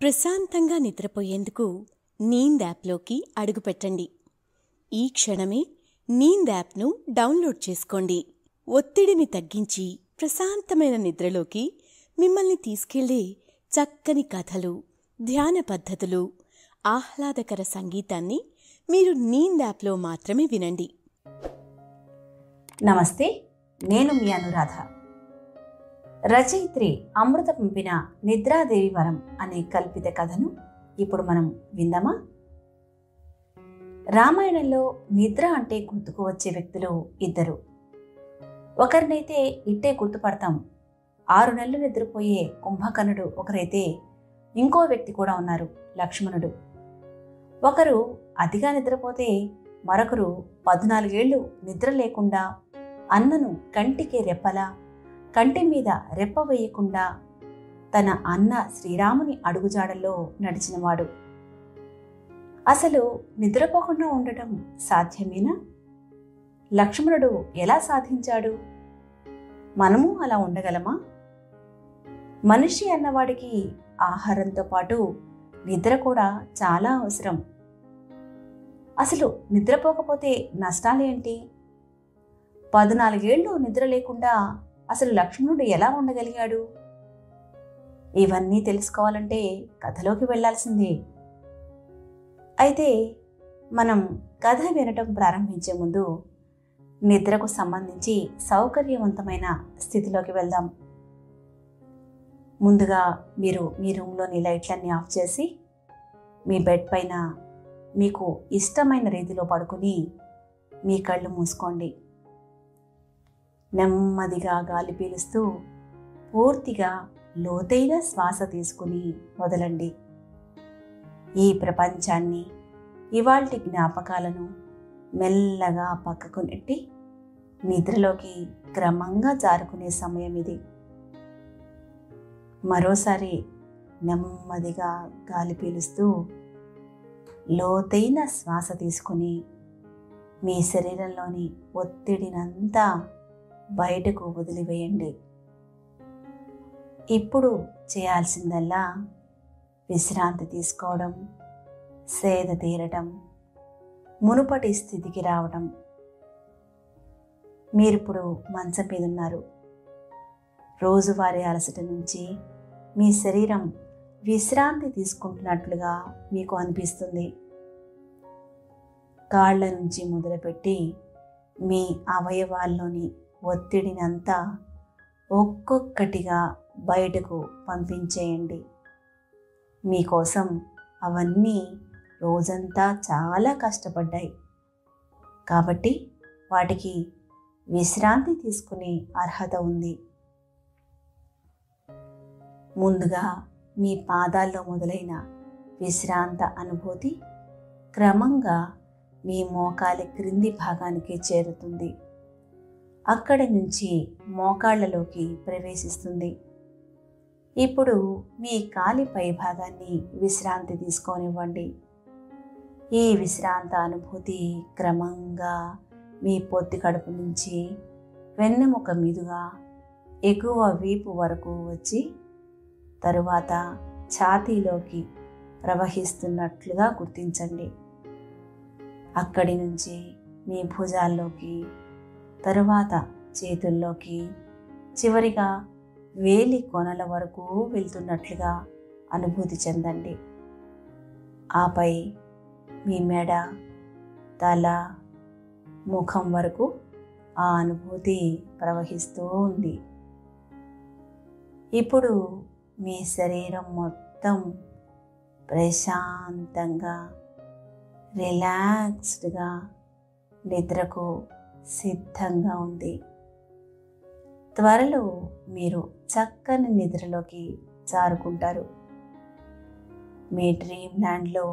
ప్రశాంతంగా నిద్రపోయేందుకు నీంద్ యాప్లోకి అడుగుపెట్టండి. ఈ క్షణమే నీంద్ యాప్ను డౌన్లోడ్ చేసుకోండి. ఒత్తిడిని తగ్గించి ప్రశాంతమైన నిద్రలోకి మిమ్మల్ని తీసుకెళ్లే చక్కని కథలు, ధ్యాన పద్ధతులు, ఆహ్లాదకర సంగీతాన్ని మీరు నీంద్ యాప్లో మాత్రమే వినండి. నమస్తే, నేను మీ అనురాధ. రచయిత్రి అమృత పంపిన నిద్రాదేవి వరం అనే కల్పిత కథను ఇప్పుడు మనం విందామా? రామాయణంలో నిద్ర అంటే గుర్తుకు వచ్చే వ్యక్తులు ఇద్దరు. ఒకరినైతే ఇట్టే గుర్తుపడతాం, 6 నెలలు నిద్రపోయే కుంభకర్ణుడు ఒకరైతే, ఇంకో వ్యక్తి కూడా ఉన్నారు, లక్ష్మణుడు. ఒకరు అతిగా నిద్రపోతే మరొకరు 14 ఏళ్ళు నిద్ర లేకుండా అన్నను కంటికి రెప్పలా, కంటి మీద రెప్ప వేయకుండా తన అన్న శ్రీరాముని అడుగుజాడల్లో నడిచినవాడు. అసలు నిద్రపోకుండా ఉండటం సాధ్యమేనా? లక్ష్మణుడు ఎలా సాధించాడు? మనము అలా ఉండగలమా? మనిషి అన్నవాడికి ఆహారంతో పాటు నిద్ర కూడా చాలా అవసరం. అసలు నిద్రపోకపోతే నష్టాలేంటి? 14 ఏళ్ళు నిద్ర లేకుండా అసలు లక్ష్మణుడు ఎలా ఉండగలిగాడు? ఇవన్నీ తెలుసుకోవాలంటే కథలోకి వెళ్లాల్సిందే. అయితే మనం కథ వినటం ప్రారంభించే ముందు నిద్రకు సంబంధించి సౌకర్యవంతమైన స్థితిలోకి వెళ్దాం. ముందుగా మీరు మీ రూమ్లోని లైట్లన్నీ ఆఫ్ చేసి మీ బెడ్ పైన మీకు ఇష్టమైన రీతిలో పడుకుని మీ కళ్ళు మూసుకోండి. నెమ్మదిగా గాలి పీలుస్తూ పూర్తిగా లోతైన శ్వాస తీసుకుని వదలండి. ఈ ప్రపంచాన్ని, ఇవాల్టి జ్ఞాపకాలను మెల్లగా పక్కకు నెట్టి నిద్రలోకి క్రమంగా జారుకునే సమయం ఇది. మరోసారి నెమ్మదిగా గాలి పీలుస్తూ లోతైన శ్వాస తీసుకుని మీ శరీరంలోని ఒత్తిడినంతా బయటకు వదిలివేయండి. ఇప్పుడు చేయాల్సిందల్లా విశ్రాంతి తీసుకోవడం, సేద తీరటం, మునుపటి స్థితికి రావడం. మీరిప్పుడు మంచం మీద ఉన్నారు. రోజువారీ అలసట నుంచి మీ శరీరం విశ్రాంతి తీసుకుంటున్నట్లుగా మీకు అనిపిస్తుంది. కాళ్ళ నుంచి మొదలుపెట్టి మీ అవయవాల్లోని ఒత్తిడినంతా ఒక్కొక్కటిగా బయటకు పంపించేయండి. మీకోసం అవన్నీ రోజంతా చాలా కష్టపడ్డాయి కాబట్టి వాటికి విశ్రాంతి తీసుకునే అర్హత ఉంది. ముందుగా మీ పాదాల్లో మొదలైన విశ్రాంత అనుభూతి క్రమంగా మీ మోకాలి క్రింది భాగానికి చేరుతుంది. అక్కడి నుంచి మోకాళ్లలోకి ప్రవేశిస్తుంది. ఇప్పుడు మీ కాలి పై భాగాన్ని విశ్రాంతి తీసుకోనివ్వండి. ఈ విశ్రాంత అనుభూతి క్రమంగా మీ పొత్తి కడుపు నుంచి వెన్నెముక మీదుగా ఎగువ వీపు వరకు వచ్చి తరువాత ఛాతీలోకి ప్రవహిస్తున్నట్లుగా గుర్తించండి. అక్కడి నుంచి మీ భుజాల్లోకి, తరువాత చేతుల్లోకి, చివరిగా వేలి కొనల వరకు వెళ్తున్నట్లుగా అనుభూతి చెందండి. ఆపై మీ మెడ, తల, ముఖం వరకు ఆ అనుభూతి ప్రవహిస్తూ ఉంది. ఇప్పుడు మీ శరీరం మొత్తం ప్రశాంతంగా, రిలాక్స్డ్గా నిద్రకు సిద్ధంగా ఉంది. త్వరలో మీరు చక్కని నిద్రలోకి జారుకుంటారు. మీ డ్రీమ్ ల్యాండ్లో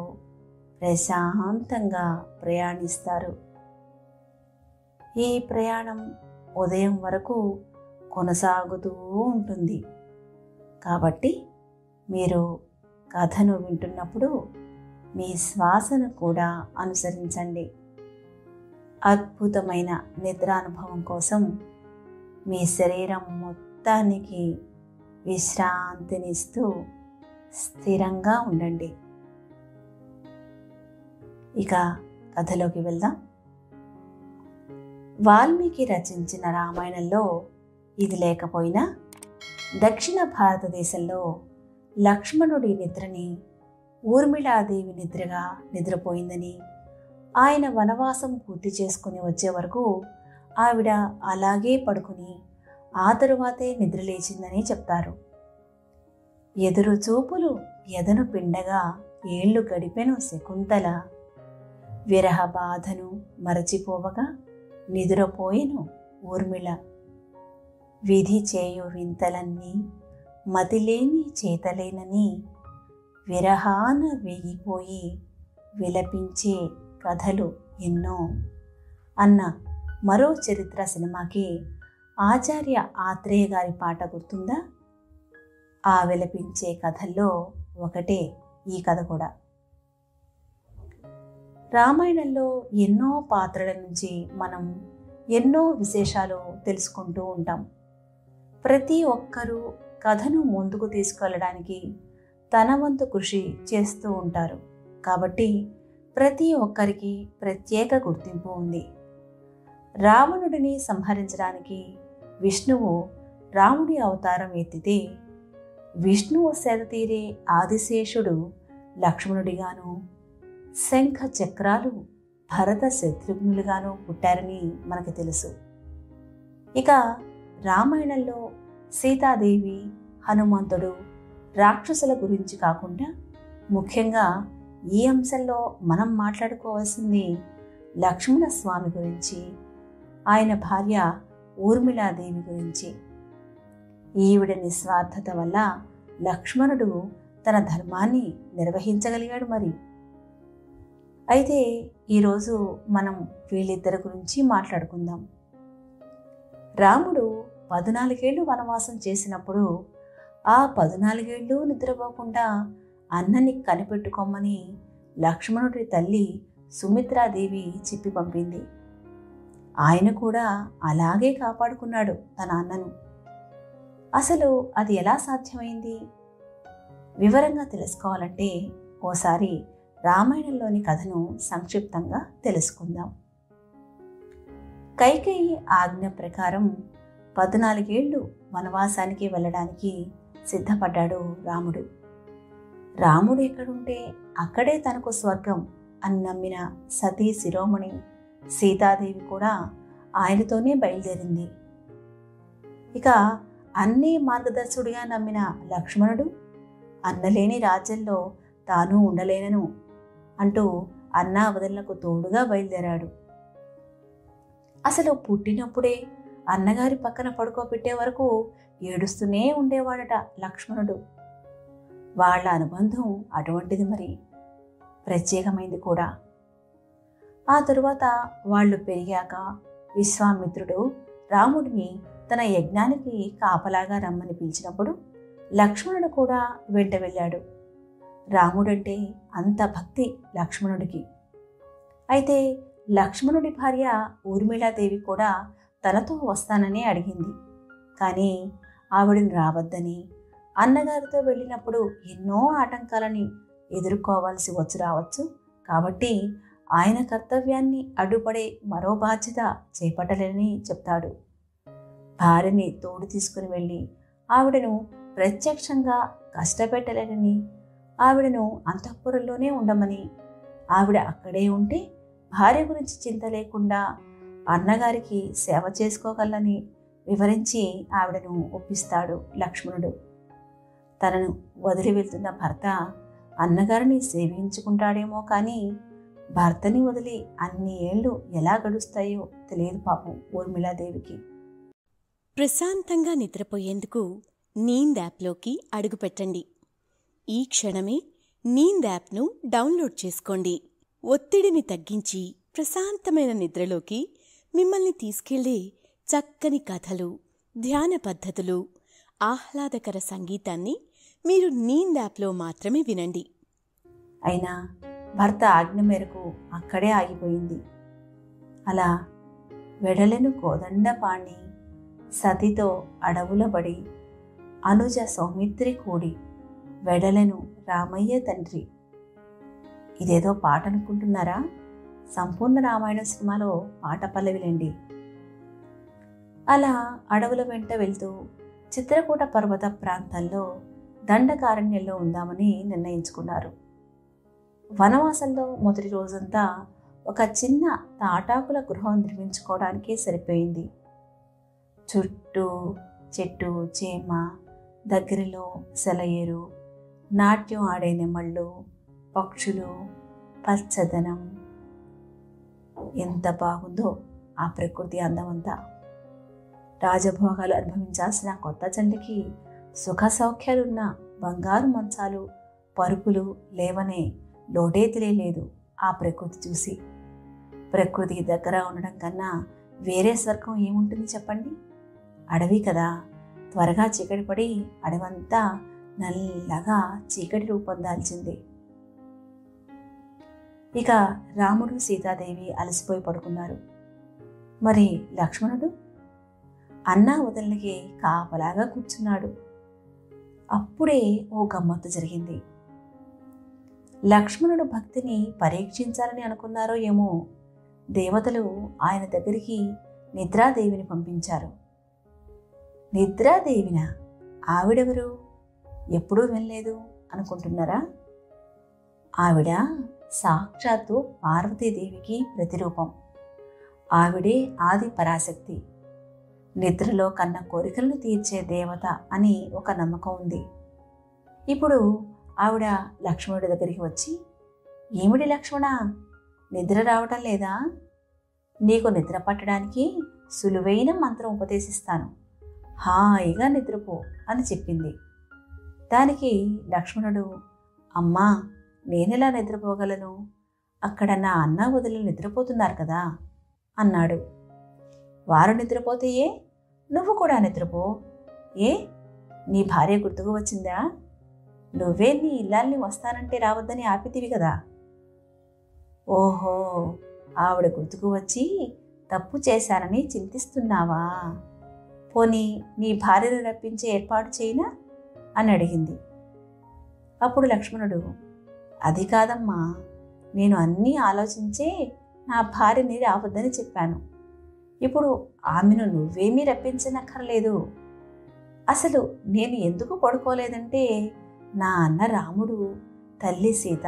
ప్రశాంతంగా ప్రయాణిస్తారు. ఈ ప్రయాణం ఉదయం వరకు కొనసాగుతూ ఉంటుంది కాబట్టి మీరు కథను వింటున్నప్పుడు మీ శ్వాసను కూడా అనుసరించండి. అద్భుతమైన నిద్రానుభవం కోసం మీ శరీరం మొత్తానికి విశ్రాంతినిస్తూ స్థిరంగా ఉండండి. ఇక కథలోకి వెళ్దాం. వాల్మీకి రచించిన రామాయణంలో ఇది లేకపోయినా దక్షిణ భారతదేశంలో లక్ష్మణుడి నిద్రని ఊర్మిళాదేవి నిద్రగా నిద్రపోయిందని, ఆయన వనవాసం పూర్తి చేసుకుని వచ్చే వరకు ఆవిడ అలాగే పడుకుని ఆ తరువాతే నిద్రలేచిందని చెప్తారు. ఎదురు చూపులు ఎదను పిండగా ఏళ్లు గడిపెను శకుంతల, విరహ బాధను మరచిపోవగా నిదురపోయెను ఊర్మిళ. విధి చేయు వింతలన్నీ మతిలేని చేతలేనని, విరహాన వేగిపోయి విలపించే కథలు ఎన్నో అన్న మరో చరిత్ర సినిమాకి ఆచార్య ఆత్రేయ గారి పాట గుర్తుందా? ఆ విలపించే కథల్లో ఒకటే ఈ కథ కూడా. రామాయణంలో ఎన్నో పాత్రల నుంచి మనం ఎన్నో విశేషాలు తెలుసుకుంటూ ఉంటాం. ప్రతి ఒక్కరూ కథను ముందుకు తీసుకెళ్ళడానికి తన వంతు కృషి చేస్తూ ఉంటారు. కాబట్టి ప్రతి ఒక్కరికి ప్రత్యేక గుర్తింపు ఉంది. రావణుడిని సంహరించడానికి విష్ణువు రాముడి అవతారం ఎత్తితే, విష్ణువు సేద తీరే ఆదిశేషుడు లక్ష్మణుడిగాను, శంఖ చక్రాలు భరత శత్రుఘ్నులుగాను పుట్టారని మనకు తెలుసు. ఇక రామాయణంలో సీతాదేవి, హనుమంతుడు, రాక్షసుల గురించి కాకుండా ముఖ్యంగా ఈ అంశంలో మనం మాట్లాడుకోవాల్సింది లక్ష్మణ స్వామి గురించి, ఆయన భార్య ఊర్మిళాదేవి గురించి. ఈవిడ నిస్వార్థత వల్ల లక్ష్మణుడు తన ధర్మాన్ని నిర్వహించగలిగాడు. మరి అయితే ఈరోజు మనం వీళ్ళిద్దరి గురించి మాట్లాడుకుందాం. రాముడు 14 ఏళ్ళు వనవాసం చేసినప్పుడు ఆ 14 ఏళ్ళు నిద్రపోకుండా అన్నని కనిపెట్టుకోమని లక్ష్మణుడి తల్లి సుమిత్రాదేవి చెప్పి పంపింది. ఆయన కూడా అలాగే కాపాడుకున్నాడు తన అన్నను. అసలు అది ఎలా సాధ్యమైంది? వివరంగా తెలుసుకోవాలంటే ఓసారి రామాయణంలోని కథను సంక్షిప్తంగా తెలుసుకుందాం. కైకేయి ఆజ్ఞ ప్రకారం 14 ఏళ్ళు వనవాసానికి వెళ్ళడానికి సిద్ధపడ్డాడు రాముడు. రాముడు ఎక్కడుంటే అక్కడే తనకు స్వర్గం అని నమ్మిన సతీ శిరోమణి సీతాదేవి కూడా ఆయనతోనే బయలుదేరింది. ఇక అన్నీ మార్గదర్శుడిగా నమ్మిన లక్ష్మణుడు అన్నలేని రాజ్యంలో తాను ఉండలేనను అంటూ అన్నా వదలకు తోడుగా బయలుదేరాడు. అసలు పుట్టినప్పుడే అన్నగారి పక్కన పడుకోబెట్టే వరకు ఏడుస్తూనే ఉండేవాడట లక్ష్మణుడు. వాళ్ళ అనుబంధం అటువంటిది, మరి ప్రత్యేకమైంది కూడా. ఆ తరువాత వాళ్ళు పెరిగాక విశ్వామిత్రుడు రాముడిని తన యజ్ఞానికి కాపలాగా రమ్మని పిలిచినప్పుడు లక్ష్మణుడు కూడా వెంట వెళ్ళాడు. రాముడంటే అంత భక్తి లక్ష్మణుడికి. అయితే లక్ష్మణుడి భార్య ఊర్మిళాదేవి కూడా తనతో వస్తానని అడిగింది. కానీ ఆవిడని రావద్దని, అన్నగారితో వెళ్ళినప్పుడు ఎన్నో ఆటంకాలని ఎదుర్కోవాల్సి రావచ్చు, కాబట్టి ఆయన కర్తవ్యాన్ని అడ్డుపడే మరో బాధ్యత చేపట్టలేనని చెప్తాడు. భార్యని తోడు తీసుకుని వెళ్ళి ఆవిడను ప్రత్యక్షంగా కష్టపెట్టలేనని, ఆవిడను అంతఃపురంలోనే ఉండమని, ఆవిడ అక్కడే ఉంటే భార్య గురించి చింత లేకుండా అన్నగారికి సేవ చేసుకోగలని వివరించి ఆవిడను ఒప్పిస్తాడు లక్ష్మణుడు. తనను వదిలి వెళ్తున్న భర్త అన్నగారిని సేవించుకుంటాడేమో కానీ భర్తని వదిలి అన్ని ఏళ్ళు ఎలా గడుస్తాయో తెలియదు పాపం ఊర్మిళాదేవికి. ప్రశాంతంగా నిద్రపోయేందుకు నీంద్ యాప్లోకి అడుగుపెట్టండి. ఈ క్షణమే నీంద్ యాప్ను డౌన్లోడ్ చేసుకోండి. ఒత్తిడిని తగ్గించి ప్రశాంతమైన నిద్రలోకి మిమ్మల్ని తీసుకెళ్లే చక్కని కథలు, ధ్యాన పద్ధతులు, ఆహ్లాదకర సంగీతాన్ని మీరు నీంద్ యాప్లో మాత్రమే వినండి. అయినా భర్త ఆజ్ఞ మేరకు అక్కడే ఆగిపోయింది. అలా వెడలెను కోదండపాణి సతితో అడవులబడి అనుజ సౌమిత్రి కూడి వెడలెను రామయ్య తండ్రి. ఇదేదో పాట అనుకుంటున్నారా? సంపూర్ణ రామాయణం సినిమాలో పాట పల్లవిలేండి. అలా అడవుల వెంట వెళ్తూ చిత్రకూట పర్వత ప్రాంతాల్లో దండకారణ్యంలో ఉందామని నిర్ణయించుకున్నారు. వనవాసంలో మొదటి రోజంతా ఒక చిన్న తాటాకుల గృహం నిర్మించుకోవడానికే సరిపోయింది. చుట్టూ చెట్టు చేమ, దగ్గరలో సెలయేరు, నాట్యం ఆడే నెమళ్ళు, పక్షులు, పచ్చదనం. ఎంత బాగుందో ఆ ప్రకృతి అందమంతా. రాజభోగాలు అనుభవించాల్సిన కొత్త జంటకి సుఖ సౌఖ్యాలున్న బంగారు మంచాలు, పరుపులు లేవనే లోటే తెలియలేదు ఆ ప్రకృతి చూసి. ప్రకృతికి దగ్గర ఉండడం కన్నా వేరే స్వర్గం ఏముంటుంది చెప్పండి? అడవి కదా. త్వరగా చీకటి పడి అడవంతా నల్లగా చీకటి రూపం దాల్చింది. ఇక రాముడు సీతాదేవి అలసిపోయి పడుకున్నారు. మరి లక్ష్మణుడు అన్నా వదలకి కాపలాగా కూర్చున్నాడు. అప్పుడే ఓ గమ్మత్తు జరిగింది. లక్ష్మణుడు భక్తిని పరీక్షించాలని అనుకున్నారో ఏమో దేవతలు ఆయన దగ్గరికి నిద్రాదేవిని పంపించారు. నిద్రాదేవినా? ఆవిడెవరు? ఎప్పుడూ వినలేదు అనుకుంటున్నారా? ఆవిడ సాక్షాత్తు పార్వతీదేవికి ప్రతిరూపం. ఆవిడే ఆది పరాశక్తి. నిద్రలో కన్న కోరికలను తీర్చే దేవత అని ఒక నమ్మకం ఉంది. ఇప్పుడు ఆవిడ లక్ష్మణుడి దగ్గరికి వచ్చి, ఏమిటి లక్ష్మణ, నిద్ర రావటం లేదా? నీకు నిద్ర పట్టడానికి సులువైన మంత్రం ఉపదేశిస్తాను, హాయిగా నిద్రపో అని చెప్పింది. దానికి లక్ష్మణుడు, అమ్మా, నేనెలా నిద్రపోగలను? అక్కడ నా అన్న వదిలి నిద్రపోతున్నారు కదా అన్నాడు. వారు నిద్రపోతే ఏ, నువ్వు కూడా నిద్రపో. ఏ, నీ భార్య గుర్తుకు వచ్చిందా? నువ్వే నీ ఇల్లాల్ని వస్తానంటే రావద్దని ఆపితివి కదా. ఓహో, ఆవిడ గుర్తుకు వచ్చి తప్పు చేశానని చింతిస్తున్నావా? పోనీ నీ భార్యను రప్పించే ఏర్పాటు చేయనా అని అడిగింది. అప్పుడు లక్ష్మణుడు, అది కాదమ్మా, నేను అన్నీ ఆలోచించే నా భార్యని రావద్దని చెప్పాను. ఇప్పుడు ఆమెను నువ్వేమీ రప్పించనక్కర్లేదు. అసలు నేను ఎందుకు పడుకోలేదంటే, నా అన్న రాముడు, తల్లి సీత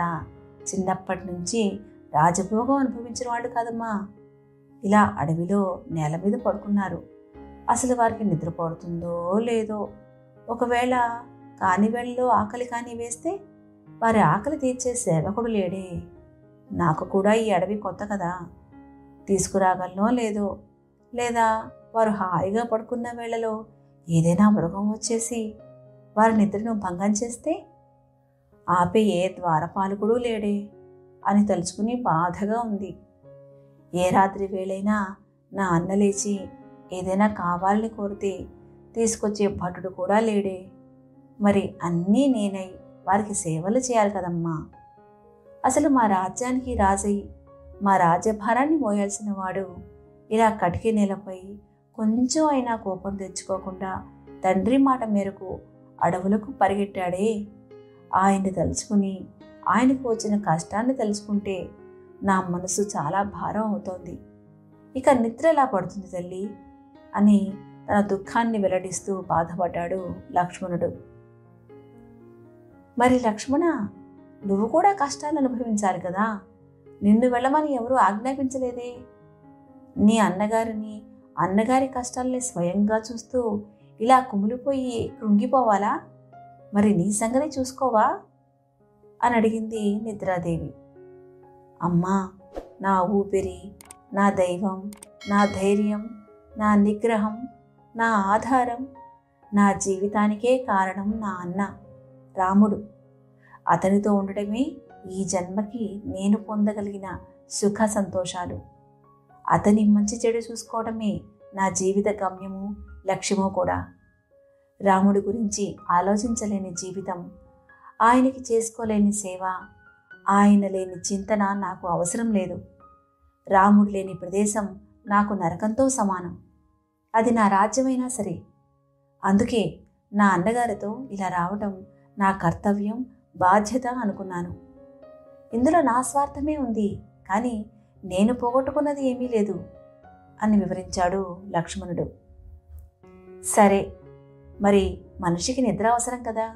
చిన్నప్పటి నుంచి రాజభోగం అనుభవించిన వాళ్ళు కాదమ్మా. ఇలా అడవిలో నేల మీద పడుకున్నారు. అసలు వారికి నిద్ర పడుతుందో లేదో. ఒకవేళ కాని వేళలో ఆకలి కాని వేస్తే వారి ఆకలి తీర్చే సేవకుడు లేడే. నాకు కూడా ఈ అడవి కొత్త కదా, తీసుకురాగలనో లేదో. లేదా వారు హాయిగా పడుకున్న వేళలో ఏదైనా మృగం వచ్చేసి వారి నిద్రను భంగం చేస్తే ఆపే ఏ ద్వారపాలకుడు లేడే అని తలుచుకుని బాధగా ఉంది. ఏ రాత్రి వేళైనా నా అన్న లేచి ఏదైనా కావాలని కోరితే తీసుకొచ్చే భటుడు కూడా లేడే. మరి అన్నీ నేనై వారికి సేవలు చేయాలి కదమ్మా. అసలు మా రాజ్యానికి రాజై మా రాజ్యభారాన్ని మోయాల్సిన వాడు ఇలా కటికి నేలపై కొంచెం అయినా కోపం తెచ్చుకోకుండా తండ్రి మాట మేరకు అడవులకు పరిగెట్టాడే. ఆయన్ని తలుచుకుని ఆయనకు వచ్చిన కష్టాన్ని తలుచుకుంటే నా మనసు చాలా భారం అవుతోంది. ఇక నిద్ర ఎలా పడుతుంది తల్లి అని తన దుఃఖాన్ని వెల్లడిస్తూ బాధపడ్డాడు లక్ష్మణుడు. మరి లక్ష్మణ, నువ్వు కూడా కష్టాలు అనుభవించాలి కదా. నిన్ను వెళ్ళమని ఎవరూ ఆజ్ఞాపించలేదే. నీ అన్నగారి కష్టాల్ని స్వయంగా చూస్తూ ఇలా కుమిలిపోయి కృంగిపోవాలా? మరి నీ సంగతి చూసుకోవా అని అడిగింది నిద్రాదేవి. అమ్మా, నా ఊపిరి, నా దైవం, నా ధైర్యం, నా నిగ్రహం, నా ఆధారం, నా జీవితానికే కారణం నా అన్న రాముడు. అతనితో ఉండడమే ఈ జన్మకి నేను పొందగలిగిన సుఖ సంతోషాలు. అతని మంచి చెడు చూసుకోవడమే నా జీవిత గమ్యము, లక్ష్యము కూడా. రాముడి గురించి ఆలోచించలేని జీవితం, ఆయనకి చేసుకోలేని సేవ, ఆయన లేని చింతన నాకు అవసరం లేదు. రాముడు లేని ప్రదేశం నాకు నరకంతో సమానం. అది నా రాజ్యమైనా సరే. అందుకే నా అన్నగారితో ఇలా రావడం నా కర్తవ్యం, బాధ్యత అనుకున్నాను. ఇందులో నా స్వార్థమే ఉంది, కానీ నేను పోగొట్టుకున్నది ఏమీ లేదు అని వివరించాడు లక్ష్మణుడు. సరే, మరి మనిషికి నిద్ర అవసరం కదా,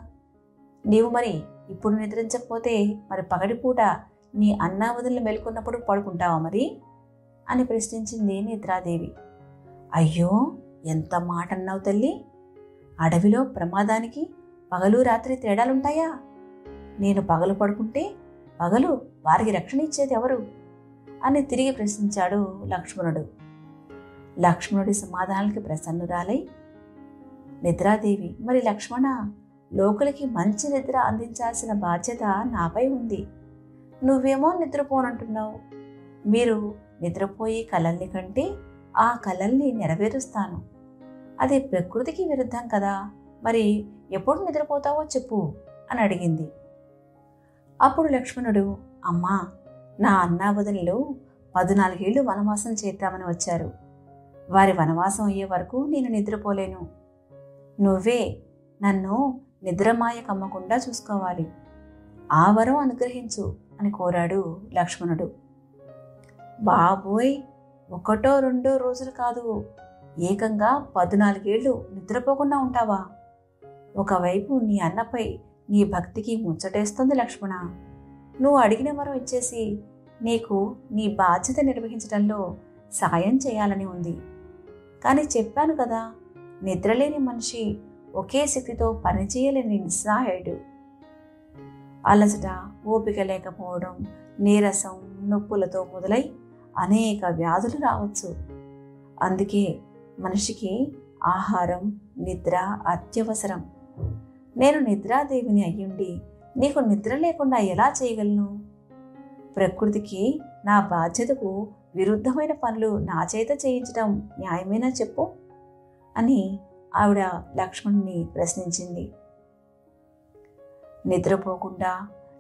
నీవు మరి ఇప్పుడు నిద్రించకపోతే మరి పగటిపూట నీ అన్నావదులు మేల్కొన్నప్పుడు పడుకుంటావా మరి అని ప్రశ్నించింది నిద్రాదేవి. అయ్యో, ఎంత మాట అన్నావు తల్లి! అడవిలో ప్రమాదానికి పగలు రాత్రి తేడాలుంటాయా? నేను పగలు పడుకుంటే పగలు వారికి రక్షణ ఇచ్చేది ఎవరు అని తిరిగి ప్రశ్నించాడు లక్ష్మణుడు. లక్ష్మణుడి సమాధానానికి ప్రసన్నురాలై నిద్రాదేవి, మరి లక్ష్మణ, లోకులకి మంచి నిద్ర అందించాల్సిన బాధ్యత నాపై ఉంది. నువ్వేమో నిద్రపోనంటున్నావు. మీరు నిద్రపోయి కలల్ని కంటే ఆ కలల్ని నెరవేరుస్తాను. అది ప్రకృతికి విరుద్ధం కదా, మరి ఎప్పుడు నిద్రపోతావో చెప్పు అని అడిగింది. అప్పుడు లక్ష్మణుడు, అమ్మా, నా అన్నావదులు 14 ఏళ్ళు వనవాసం చేద్దామని వచ్చారు. వారి వనవాసం అయ్యే వరకు నేను నిద్రపోలేను. నువ్వే నన్ను నిద్రమాయ కమ్మకుండా చూసుకోవాలి. ఆ వరం అనుగ్రహించు అని కోరాడు లక్ష్మణుడు. బాబోయ్, 1-2 రోజులు కాదు, ఏకంగా 14 ఏళ్ళు నిద్రపోకుండా ఉంటావా? ఒకవైపు నీ అన్నపై నీ భక్తికి ముచ్చటేస్తుంది లక్ష్మణ. నువ్వు అడిగిన వరం ఇచ్చేసి నీకు నీ బాధ్యత నిర్వహించడంలో సాయం చేయాలని ఉంది. కానీ చెప్పాను కదా, నిద్రలేని మనిషి ఒకే శక్తితో పనిచేయలేని నిస్సహాయుడు. అలసట, ఓపిక లేకపోవడం, నీరసం, నొప్పులతో మొదలై అనేక వ్యాధులు రావచ్చు. అందుకే మనిషికి ఆహారం, నిద్ర అత్యవసరం. నేను నిద్రాదేవిని అయ్యుండి నీకు నిద్ర లేకుండా ఎలా చేయగలను? ప్రకృతికి నా బాధ్యతకు విరుద్ధమైన పనులు నా చేత చేయించడం న్యాయమేనా చెప్పు అని ఆవిడ లక్ష్మణుని ప్రశ్నించింది. నిద్రపోకుండా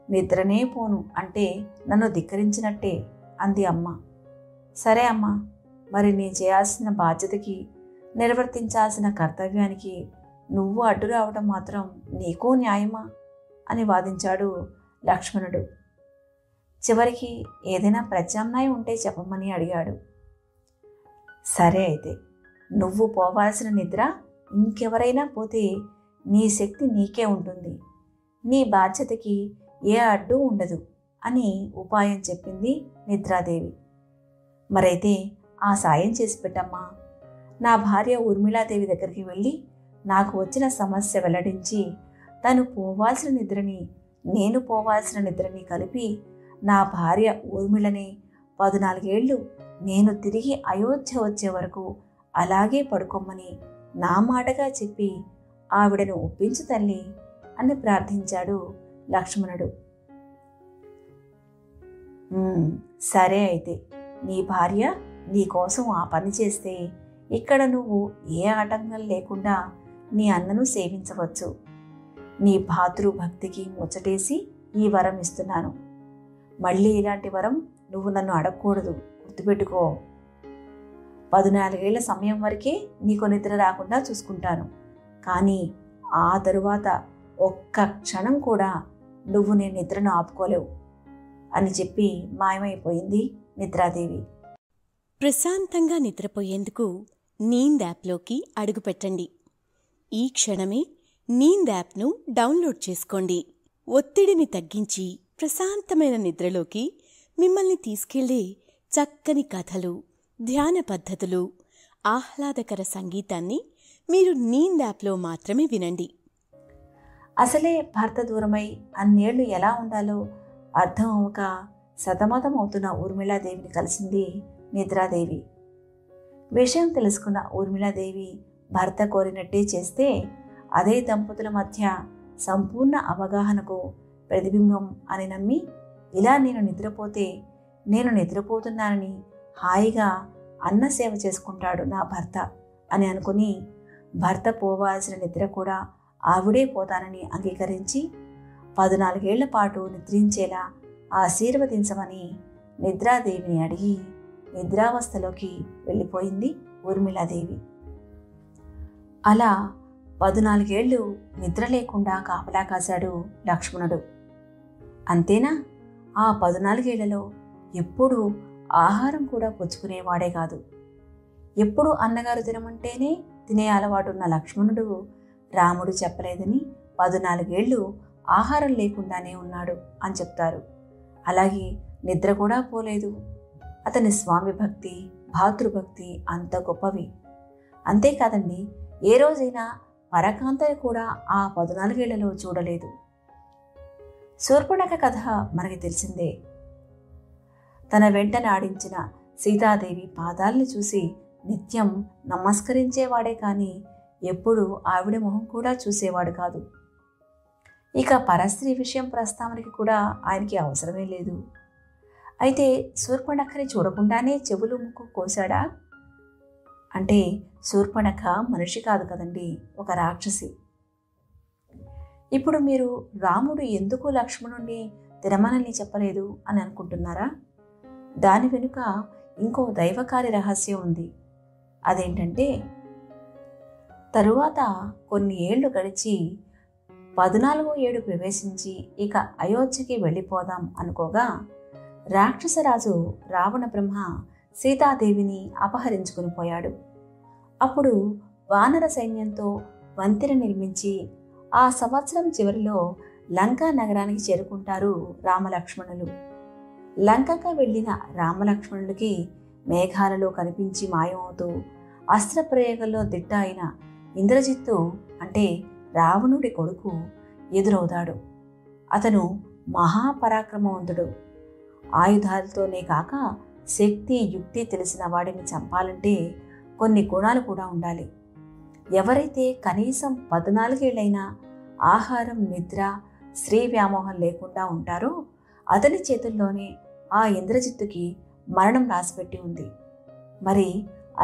నిద్రనే పోను అంటే నన్ను ధిక్కరించినట్టే అంది అమ్మ. సరే అమ్మా, మరి నీ చేయాల్సిన బాధ్యతకి, నిర్వర్తించాల్సిన కర్తవ్యానికి నువ్వు అడ్డు రావడం మాత్రం నీకు న్యాయమా అని వాదించాడు లక్ష్మణుడు. చివరికి ఏదైనా ప్రత్యామ్నాయం ఉంటే చెప్పమని అడిగాడు. సరే అయితే, నువ్వు పోవాల్సిన నిద్ర ఇంకెవరైనా పోతే నీ శక్తి నీకే ఉంటుంది. నీ బాధ్యతకి ఏ అడ్డు ఉండదు అని ఉపాయం చెప్పింది నిద్రాదేవి. మరైతే ఆ సాయం చేసి పెట్టమ్మా. నా భార్య ఊర్మిళాదేవి దగ్గరికి వెళ్ళి నాకు వచ్చిన సమస్య వెల్లడించి తను పోవాల్సిన నిద్రని, నేను పోవాల్సిన నిద్రని కలిపి నా భార్య ఊర్మిళని 14 ఏళ్ళు నేను తిరిగి అయోధ్య వచ్చే వరకు అలాగే పడుకోమని నా మాటగా చెప్పి ఆవిడను ఒప్పించు తల్లి అని ప్రార్థించాడు లక్ష్మణుడు. సరే అయితే, నీ భార్య నీ కోసం ఆ పని చేస్తే ఇక్కడ నువ్వు ఏ ఆటంకం లేకుండా నీ అన్నను సేవించవచ్చు. నీ భాతృభక్తికి ముచ్చటేసి ఈ వరం ఇస్తున్నాను. మళ్ళీ ఇలాంటి వరం నువ్వు నన్ను అడగకూడదు, గుర్తుపెట్టుకో. 14 ఏళ్ల సమయం వరకే నీకు నిద్ర రాకుండా చూసుకుంటాను. కానీ ఆ తరువాత ఒక్క క్షణం కూడా నువ్వు నీ నిద్రను ఆపుకోలేవు అని చెప్పి మాయమైపోయింది నిద్రాదేవి. ప్రశాంతంగా నిద్రపోయేందుకు నీంద్ యాప్లోకి అడుగుపెట్టండి. ఈ క్షణమే నీంద్ యాప్ను డౌన్లోడ్ చేసుకోండి. ఒత్తిడిని తగ్గించి ప్రశాంతమైన నిద్రలోకి మిమ్మల్ని తీసుకెళ్లే చక్కని కథలు, ధ్యాన పద్ధతులు, ఆహ్లాదకర సంగీతాన్ని మీరు నీంద్ యాప్లో మాత్రమే వినండి. అసలే భర్త దూరమై అన్నేళ్లు ఎలా ఉండాలో అర్థం అవ్వక సతమతమవుతున్న ఊర్మిళాదేవిని కలిసింది నిద్రాదేవి. విషయం తెలుసుకున్న ఊర్మిళాదేవి భర్త కోరినట్టే చేస్తే అదే దంపతుల మధ్య సంపూర్ణ అవగాహనకు ప్రతిబింబం అని నమ్మి, ఇలా నేను నిద్రపోతే నేను నిద్రపోతున్నానని హాయిగా అన్న సేవ చేసుకుంటాడు నా భర్త అని అనుకుని భర్త పోవాల్సిన నిద్ర కూడా ఆవిడే పోతానని అంగీకరించి 14 ఏళ్ల పాటు నిద్రించేలా ఆశీర్వదించమని నిద్రాదేవిని అడిగి నిద్రావస్థలోకి వెళ్ళిపోయింది ఊర్మిళాదేవి. అలా 14 ఏళ్ళు నిద్ర లేకుండా కాపలా కాశాడు లక్ష్మణుడు. అంతేనా? ఆ 14 ఏళ్లలో ఎప్పుడూ ఆహారం కూడా పుచ్చుకునేవాడే కాదు. ఎప్పుడు అన్నగారు తినమంటేనే తినే అలవాటున్న లక్ష్మణుడు రాముడు చెప్పలేదని 14 ఏళ్ళు ఆహారం లేకుండానే ఉన్నాడు అని చెప్తారు. అలాగే నిద్ర కూడా పోలేదు. అతని స్వామి భక్తి, భాతృభక్తి అంత గొప్పవి. అంతేకాదండి, ఏ రోజైనా పరకాంతని కూడా ఆ 14 ఏళ్లలో చూడలేదు. శూర్పణఖ కథ మనకి తెలిసిందే. తన వెంట నాడించిన సీతాదేవి పాదాలను చూసి నిత్యం నమస్కరించేవాడే కానీ ఎప్పుడూ ఆవిడ మొహం కూడా చూసేవాడు కాదు. ఇక పరస్త్రీ విషయం ప్రస్తావనకి కూడా ఆయనకి అవసరమే లేదు. అయితే శూర్పణఖని చూడకుండానే చెవులు ముక్కు కోశాడా అంటే శూర్పణఖ మనిషి కాదు కదండి, ఒక రాక్షసి. ఇప్పుడు మీరు రాముడు ఎందుకు లక్ష్మణుణ్ణి తినమనని చెప్పలేదు అని అనుకుంటున్నారా? దాని వెనుక ఇంకో దైవకార్య రహస్యం ఉంది. అదేంటంటే, తరువాత కొన్ని ఏళ్లు గడిచి 14వ ఏడు ప్రవేశించి ఇక అయోధ్యకి వెళ్ళిపోదాం అనుకోగా రాక్షసరాజు రావణ బ్రహ్మ సీతాదేవిని అపహరించుకుని పోయాడు. అప్పుడు వానర సైన్యంతో వంతెన నిర్మించి ఆ సంవత్సరం చివరిలో లంకా నగరానికి చేరుకుంటారు రామలక్ష్మణులు. లంకకు వెళ్ళిన రామలక్ష్మణులకి మేఘాలలో కనిపించి మాయమవుతూ అస్త్రప్రయోగంలో దిట్ట అయిన ఇంద్రజిత్తు అంటే రావణుడి కొడుకు ఎదురవుతాడు. అతను మహాపరాక్రమవంతుడు. ఆయుధాలతోనే కాక శక్తి యుక్తి తెలిసిన వాడిని చంపాలంటే కొన్ని గుణాలు కూడా ఉండాలి. ఎవరైతే కనీసం 14 ఏళ్లైనా ఆహారం, నిద్ర, స్త్రీ వ్యామోహం లేకుండా ఉంటారో అతని చేతుల్లోనే ఆ ఇంద్రజిత్తుకి మరణం రాసిపెట్టి ఉంది. మరి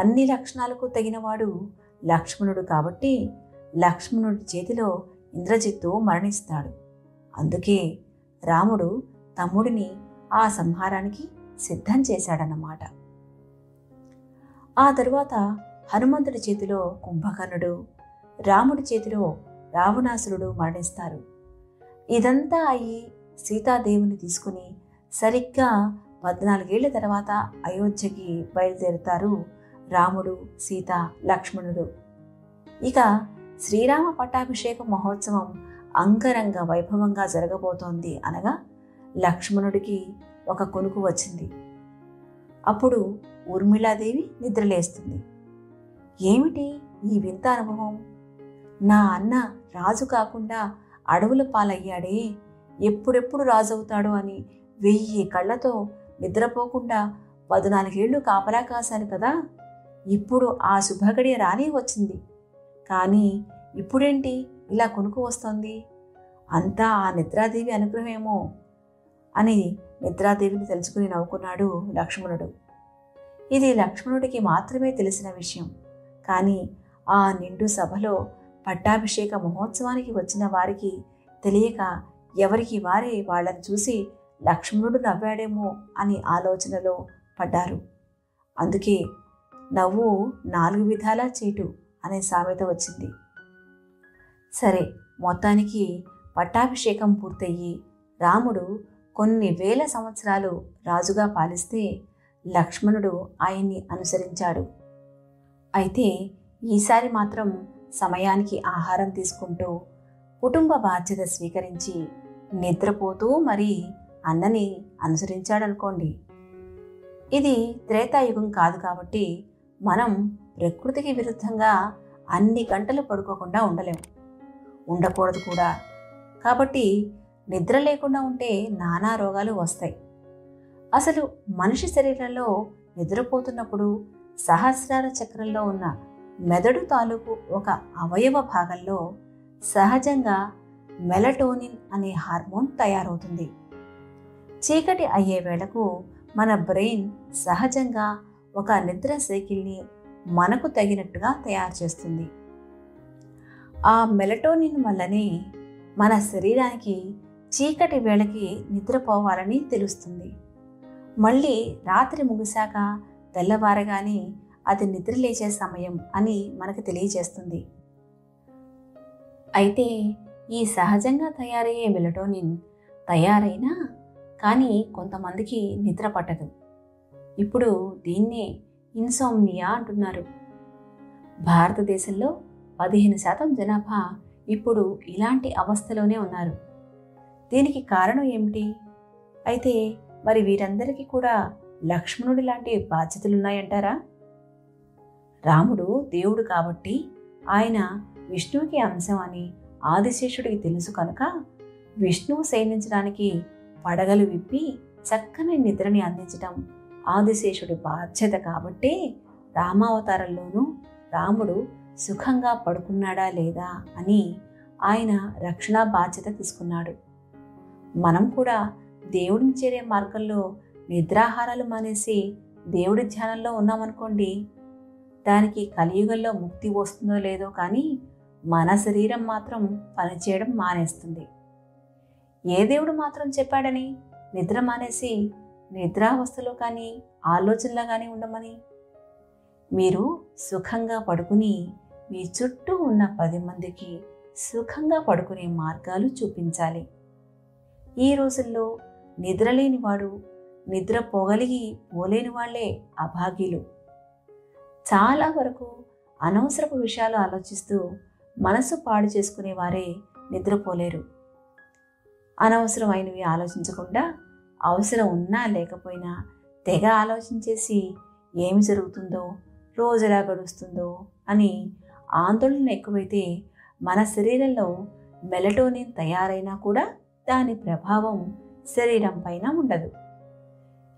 అన్ని లక్షణాలకు తగినవాడు లక్ష్మణుడు కాబట్టి లక్ష్మణుడి చేతిలో ఇంద్రజిత్తు మరణిస్తాడు. అందుకే రాముడు తమ్ముడిని ఆ సంహారానికి సిద్ధం చేశాడన్నమాట. ఆ తరువాత హనుమంతుడి చేతిలో కుంభకర్ణుడు, రాముడి చేతిలో రావణాసురుడు మరణిస్తారు. ఇదంతా అయి సీతాదేవిని తీసుకుని సరిగ్గా 14 ఏళ్ల తర్వాత అయోధ్యకి బయలుదేరుతారు రాముడు, సీత, లక్ష్మణుడు. ఇక శ్రీరామ పట్టాభిషేక మహోత్సవం అంగరంగ వైభవంగా జరగబోతోంది అనగా లక్ష్మణుడికి ఒక కొనుకు వచ్చింది. అప్పుడు ఊర్మిళాదేవి నిద్రలేస్తుంది. ఏమిటి ఈ వింత అనుభవం? నా అన్న రాజు కాకుండా అడవుల పాలయ్యాడే, ఎప్పుడెప్పుడు రాజవుతాడో అని 1000 కళ్ళతో నిద్రపోకుండా 14 ఏళ్ళు కాపలా కాశాను కదా. ఇప్పుడు ఆ శుభగడియ రానే వచ్చింది. కానీ ఇప్పుడేంటి ఇలా కొనుకు వస్తోంది? అంతా ఆ నిద్రాదేవి అనుగ్రహమేమో అని నిద్రాదేవిని తెలుసుకుని నవ్వుకున్నాడు లక్ష్మణుడు. ఇది లక్ష్మణుడికి మాత్రమే తెలిసిన విషయం. కానీ ఆ నిండు సభలో పట్టాభిషేక మహోత్సవానికి వచ్చిన వారికి తెలియక ఎవరికి వారే వాళ్ళని చూసి లక్ష్మణుడు నవ్వాడేమో అని ఆలోచనలో పడ్డారు. అందుకే నవ్వు 4 విధాలా చేటు అనే సామెత వచ్చింది. సరే, మొత్తానికి పట్టాభిషేకం పూర్తయ్యి రాముడు కొన్ని వేల సంవత్సరాలు రాజుగా పాలిస్తే లక్ష్మణుడు ఆయన్ని అనుసరించాడు. అయితే ఈసారి మాత్రం సమయానికి ఆహారం తీసుకుంటూ కుటుంబ బాధ్యత స్వీకరించి నిద్రపోతూ మరీ అన్నని అనుసరించాడనుకోండి. ఇది త్రేతాయుగం కాదు కాబట్టి మనం ప్రకృతికి విరుద్ధంగా అన్ని గంటలు పడుకోకుండా ఉండలేం, ఉండకూడదు కూడా. కాబట్టి నిద్ర లేకుండా ఉంటే నానా రోగాలు వస్తాయి. అసలు మనిషి శరీరంలో నిద్రపోతున్నప్పుడు సహస్రార చక్రంలో ఉన్న మెదడు తాలూకు ఒక అవయవ భాగంలో సహజంగా మెలటోనిన్ అనే హార్మోన్ తయారవుతుంది. చీకటి అయ్యే వేళకు మన బ్రెయిన్ సహజంగా ఒక నిద్ర సైకిల్ని మనకు తగినట్టుగా తయారు చేస్తుంది. ఆ మెలటోనిన్ వల్లనే మన శరీరానికి చీకటి వేళకి నిద్రపోవాలని తెలుస్తుంది. మళ్ళీ రాత్రి ముగిశాక తెల్లవారగానే అది నిద్రలేచే సమయం అని మనకు తెలియజేస్తుంది. అయితే ఈ సహజంగా తయారయ్యే మెలటోనిన్ తయారైనా కానీ కొంతమందికి నిద్ర పట్టదు. ఇప్పుడు దీన్నే ఇన్సోమ్నియా అంటున్నారు. భారతదేశంలో 15% జనాభా ఇప్పుడు ఇలాంటి అవస్థలోనే ఉన్నారు. దీనికి కారణం ఏమిటి? అయితే మరి వీరందరికీ కూడా లక్ష్మణుడి లాంటి బాధ్యతలున్నాయంటారా? రాముడు దేవుడు కాబట్టి ఆయన విష్ణువుకి అంశం అని ఆదిశేషుడికి తెలుసు కనుక విష్ణువు శయనించడానికి పడగలు విప్పి చక్కని నిద్రని అందించటం ఆదిశేషుడి బాధ్యత కాబట్టే రామావతారంలోనూ రాముడు సుఖంగా పడుకున్నాడా లేదా అని ఆయన రక్షణ బాధ్యత తీసుకున్నాడు. మనం కూడా దేవుడిని చేరే మార్గంలో నిద్రాహారాలు మానేసి దేవుడి ధ్యానంలో ఉన్నామనుకోండి, దానికి కలియుగంలో ముక్తి వస్తుందో లేదో కానీ మన శరీరం మాత్రం పనిచేయడం మానేస్తుంది. ఏ దేవుడు మాత్రం చెప్పాడని నిద్ర మానేసి నిద్రావస్థలో కానీ ఆలోచనలో కానీ ఉండమని? మీరు సుఖంగా పడుకుని మీ చుట్టూ ఉన్న 10 మందికి సుఖంగా పడుకునే మార్గాలు చూపించాలి. ఈ రోజుల్లో నిద్రలేనివాడు, నిద్ర పోగలిగి పోలేని వాళ్లే అభాగ్యులు. చాలా వరకు అనవసరపు విషయాలు ఆలోచిస్తూ మనసు పాడు చేసుకునేవారే నిద్రపోలేరు. అనవసరమైనవి ఆలోచించకుండా అవసరం ఉన్నా లేకపోయినా తెగ ఆలోచించేసి ఏమి జరుగుతుందో, రోజు ఎలా గడుస్తుందో అని ఆందోళన ఎక్కువైతే మన శరీరంలో మెలటోనిన్ తయారైనా కూడా దాని ప్రభావం శరీరం పైన ఉండదు.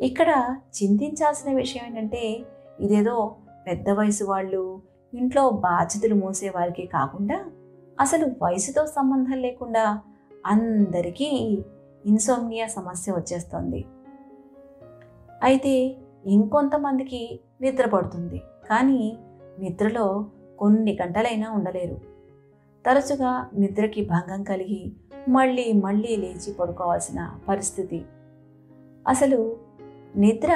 ఇక్కడ చింతించాల్సిన విషయం ఏంటంటే, ఇదేదో పెద్ద వయసు వాళ్ళు, ఇంట్లో బాధ్యతలు మోసేవారికి కాకుండా అసలు వయసుతో సంబంధం లేకుండా అందరికీ ఇన్సోమ్నియా సమస్య వచ్చేస్తుంది. అయితే ఇంకొంతమందికి నిద్ర పడుతుంది, కానీ నిద్రలో కొన్ని గంటలైనా ఉండలేరు. తరచుగా నిద్రకి భంగం కలిగి మళ్ళీ మళ్ళీ లేచి పడుకోవాల్సిన పరిస్థితి. అసలు నిద్ర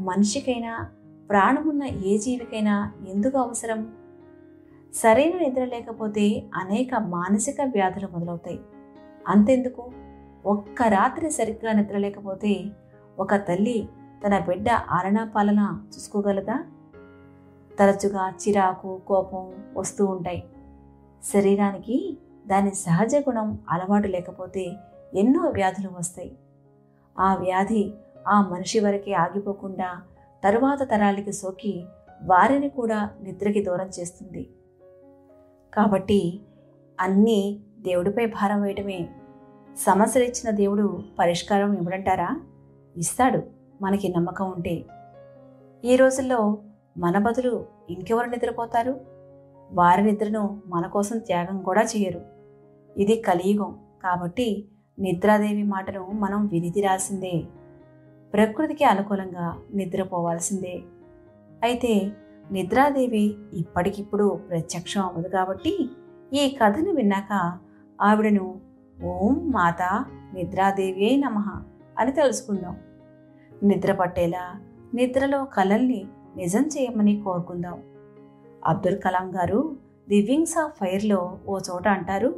మనిషికైనా ప్రాణమున్న ఏ జీవికైనా ఎందుకు అవసరం? సరైన నిద్ర లేకపోతే అనేక మానసిక వ్యాధులు మొదలవుతాయి. అంతెందుకు, ఒక్క రాత్రి సరిగ్గా నిద్ర లేకపోతే ఒక తల్లి తన బిడ్డ ఆలనా పాలన చూసుకోగలదా? తరచుగా చిరాకు, కోపం వస్తూ ఉంటాయి. శరీరానికి దాని సహజ గుణం అలవాటు లేకపోతే ఎన్నో వ్యాధులు వస్తాయి. ఆ వ్యాధి ఆ మనిషి వరకే ఆగిపోకుండా తరువాత తరాలకి సోకి వారిని కూడా నిద్రకి దూరం చేస్తుంది. కాబట్టి అన్నీ దేవుడిపై భారం వేయటమే. సమస్యలు ఇచ్చిన దేవుడు పరిష్కారం ఇవ్వడంటారా? ఇస్తాడు, మనకి నమ్మకం ఉంటే. ఈ రోజుల్లో మన బదులు ఇంకెవరు నిద్రపోతారు? వారి నిద్రను మన కోసం త్యాగం కూడా చేయరు. ఇది కలియుగం కాబట్టి నిద్రాదేవి మాటను మనం విని తీరాల్సిందే. ప్రకృతికి అనుకూలంగా నిద్రపోవాల్సిందే. అయితే నిద్రాదేవి ఇప్పటికిప్పుడు ప్రత్యక్షం అవ్వదు కాబట్టి ఈ కథను విన్నాక ఆవిడను ఓం మాతా నిద్రాదేవి అయి నమః అని తెలుసుకుందాం. నిద్ర పట్టేలా నిద్రలో కలల్ని నిజం చేయమని కోరుకుందాం. అబ్దుల్ కలాం గారు ది వింగ్స్ ఆఫ్ ఫైర్లో ఓ చోట అంటారు,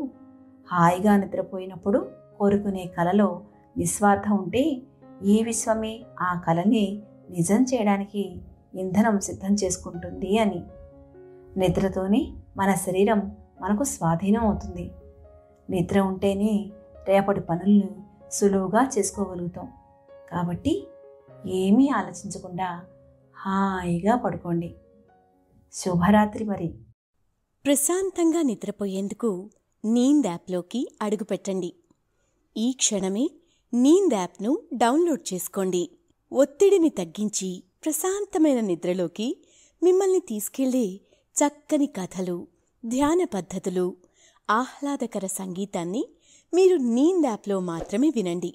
హాయిగా నిద్రపోయినప్పుడు కోరుకునే కలలో నిస్వార్థం ఉంటే ఈ విశ్వమే ఆ కలని నిజం చేయడానికి ఇంధనం సిద్ధం చేసుకుంటుంది అని. నిద్రతోనే మన శరీరం మనకు స్వాధీనం అవుతుంది. నిద్ర ఉంటేనే రేపటి పనులను సులువుగా చేసుకోగలుగుతాం. కాబట్టి ఏమీ ఆలోచించకుండా హాయిగా పడుకోండి. శుభరాత్రి. మరి ప్రశాంతంగా నిద్రపోయేందుకు నీంద్ యాప్లోకి అడుగుపెట్టండి. ఈ క్షణమే నీంద్ యాప్ను డౌన్లోడ్ చేసుకోండి. ఒత్తిడిని తగ్గించి ప్రశాంతమైన నిద్రలోకి మిమ్మల్ని తీసుకెళ్లే చక్కని కథలు, ధ్యాన పద్ధతులు, ఆహ్లాదకర సంగీతాన్ని మీరు నీంద్ యాప్లో మాత్రమే వినండి.